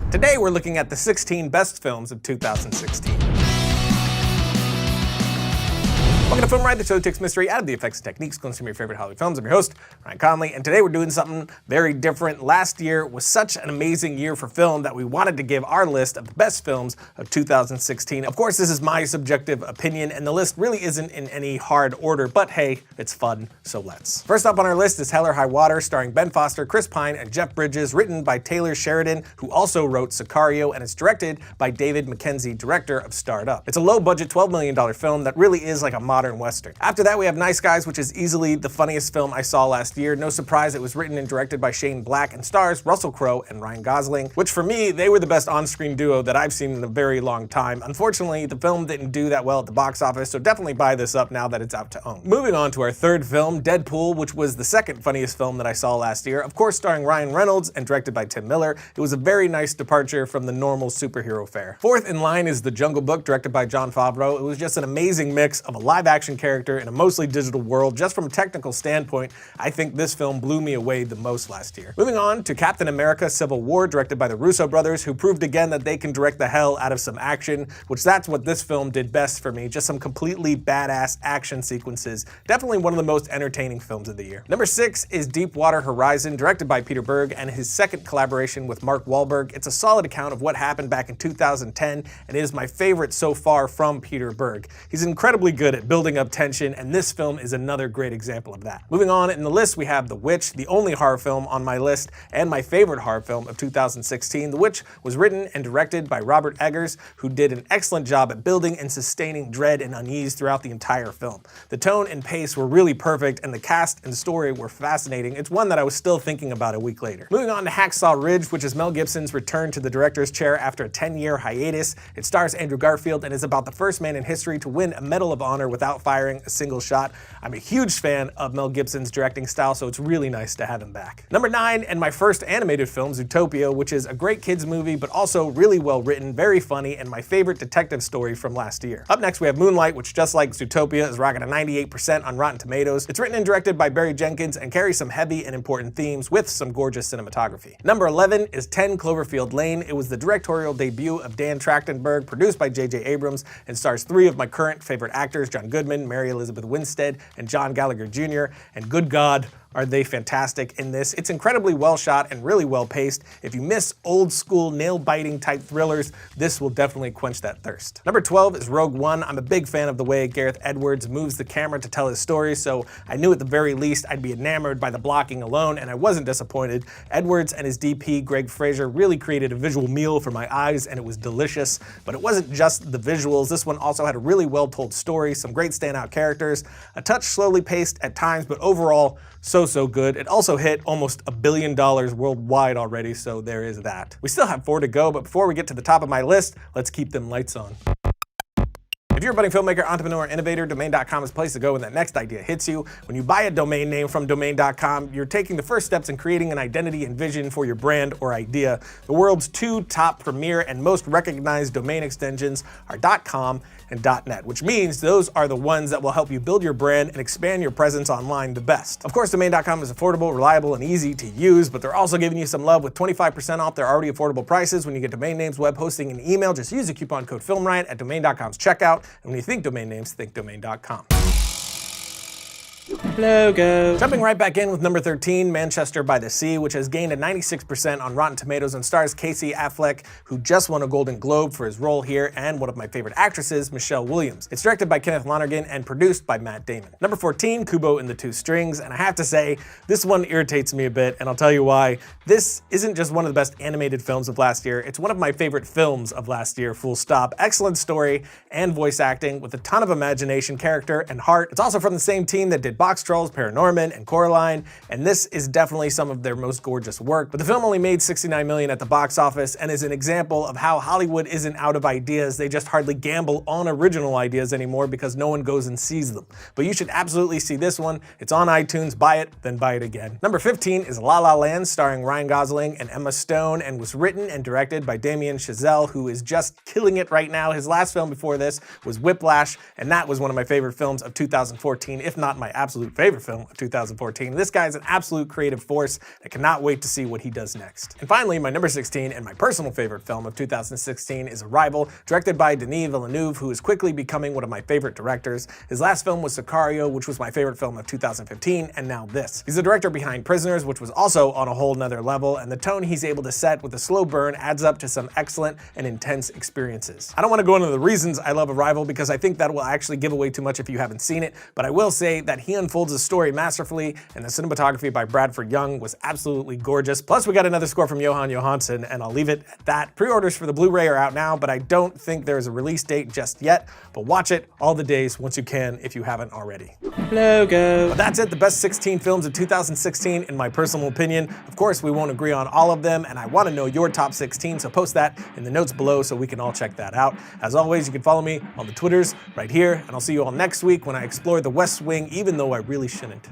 Today we're looking at the 16 best films of 2016. Welcome to Film Ride, the show that takes mystery out of the effects and techniques, going to some of your favorite Hollywood films. I'm your host, Ryan Conley, and today we're doing something very different. Last year was such an amazing year for film that we wanted to give our list of the best films of 2016. Of course, this is my subjective opinion, and the list really isn't in any hard order, but hey, it's fun, so let's. First up on our list is Hell or High Water, starring Ben Foster, Chris Pine, and Jeff Bridges, written by Taylor Sheridan, who also wrote Sicario, and it's directed by David Mackenzie, director of Starred Up. It's a low-budget $12 million film that really is like a modern Western. After that, we have Nice Guys, which is easily the funniest film I saw last year. No surprise, it was written and directed by Shane Black and stars Russell Crowe and Ryan Gosling, which for me, they were the best on-screen duo that I've seen in a very long time. Unfortunately, the film didn't do that well at the box office, so definitely buy this up now that it's out to own. Moving on to our third film, Deadpool, which was the second funniest film that I saw last year. Of course, starring Ryan Reynolds and directed by Tim Miller. It was a very nice departure from the normal superhero fare. Fourth in line is The Jungle Book, directed by Jon Favreau. It was just an amazing mix of a live-action character in a mostly digital world. Just from a technical standpoint, I think this film blew me away the most last year. Moving on to Captain America: Civil War, directed by the Russo brothers, who proved again that they can direct the hell out of some action, which that's what this film did best for me. Just some completely badass action sequences. Definitely one of the most entertaining films of the year. Number 6 is Deepwater Horizon, directed by Peter Berg and his second collaboration with Mark Wahlberg. It's a solid account of what happened back in 2010, and it is my favorite so far from Peter Berg. He's incredibly good at building up tension, and this film is another great example of that. Moving on in the list, we have The Witch, the only horror film on my list and my favorite horror film of 2016. The Witch was written and directed by Robert Eggers, who did an excellent job at building and sustaining dread and unease throughout the entire film. The tone and pace were really perfect, and the cast and story were fascinating. It's one that I was still thinking about a week later. Moving on to Hacksaw Ridge, which is Mel Gibson's return to the director's chair after a 10-year hiatus. It stars Andrew Garfield and is about the first man in history to win a Medal of Honor without firing a single shot. I'm a huge fan of Mel Gibson's directing style, so it's really nice to have him back. Number 9, and my first animated film, Zootopia, which is a great kids movie, but also really well written, very funny, and my favorite detective story from last year. Up next, we have Moonlight, which just like Zootopia is rocking a 98% on Rotten Tomatoes. It's written and directed by Barry Jenkins and carries some heavy and important themes with some gorgeous cinematography. Number 11 is 10 Cloverfield Lane. It was the directorial debut of Dan Trachtenberg, produced by J.J. Abrams, and stars 3 of my current favorite actors, John Goodman, Mary Elizabeth Winstead, and John Gallagher Jr., and good God, are they fantastic in this. It's incredibly well shot and really well paced. If you miss old school nail-biting type thrillers, this will definitely quench that thirst. Number 12 is Rogue One. I'm a big fan of the way Gareth Edwards moves the camera to tell his story, so I knew at the very least I'd be enamored by the blocking alone, and I wasn't disappointed. Edwards and his DP, Greg Fraser, really created a visual meal for my eyes, and it was delicious. But it wasn't just the visuals. This one also had a really well-told story, some great standout characters, a touch slowly paced at times, but overall, so good. It also hit almost $1 billion worldwide already, so there is that. We still have 4 to go, but before we get to the top of my list, let's keep them lights on. If you're a budding filmmaker, entrepreneur, innovator, Domain.com is the place to go when that next idea hits you. When you buy a domain name from Domain.com, you're taking the first steps in creating an identity and vision for your brand or idea. The world's 2 top premier and most recognized domain extensions are .com and .net, which means those are the ones that will help you build your brand and expand your presence online the best. Of course, Domain.com is affordable, reliable, and easy to use, but they're also giving you some love with 25% off their already affordable prices when you get domain names, web hosting, and email. Just use the coupon code FilmRiot at Domain.com's checkout. And when you think domain names, think Domain.com. Logo. Jumping right back in with number 13, Manchester by the Sea, which has gained a 96% on Rotten Tomatoes and stars Casey Affleck, who just won a Golden Globe for his role here, and one of my favorite actresses, Michelle Williams. It's directed by Kenneth Lonergan and produced by Matt Damon. Number 14, Kubo and the Two Strings, and I have to say, this one irritates me a bit, and I'll tell you why. This isn't just one of the best animated films of last year, it's one of my favorite films of last year, full stop. Excellent story and voice acting with a ton of imagination, character, and heart. It's also from the same team that did Box Trolls, Paranorman, and Coraline, and this is definitely some of their most gorgeous work. But the film only made $69 million at the box office and is an example of how Hollywood isn't out of ideas. They just hardly gamble on original ideas anymore because no one goes and sees them. But you should absolutely see this one. It's on iTunes. Buy it, then buy it again. Number 15 is La La Land, starring Ryan Gosling and Emma Stone, and was written and directed by Damien Chazelle, who is just killing it right now. His last film before this was Whiplash, and that was one of my favorite films of 2014, if not my absolute absolute favorite film of 2014. This guy's an absolute creative force. I cannot wait to see what he does next. And finally, my number 16 and my personal favorite film of 2016 is Arrival, directed by Denis Villeneuve, who is quickly becoming one of my favorite directors. His last film was Sicario, which was my favorite film of 2015, and now this. He's the director behind Prisoners, which was also on a whole nother level, and the tone he's able to set with a slow burn adds up to some excellent and intense experiences. I don't want to go into the reasons I love Arrival because I think that will actually give away too much if you haven't seen it, but I will say that he unfolds the story masterfully, and the cinematography by Bradford Young was absolutely gorgeous. Plus, we got another score from Johan Johansson, and I'll leave it at that. Pre-orders for the Blu-ray are out now, but I don't think there's a release date just yet, but watch it all the days once you can if you haven't already. Logo. But that's it, the best 16 films of 2016 in my personal opinion. Of course, we won't agree on all of them, and I want to know your top 16, so post that in the notes below so we can all check that out. As always, you can follow me on the Twitters right here, and I'll see you all next week when I explore the West Wing, even though I really shouldn't.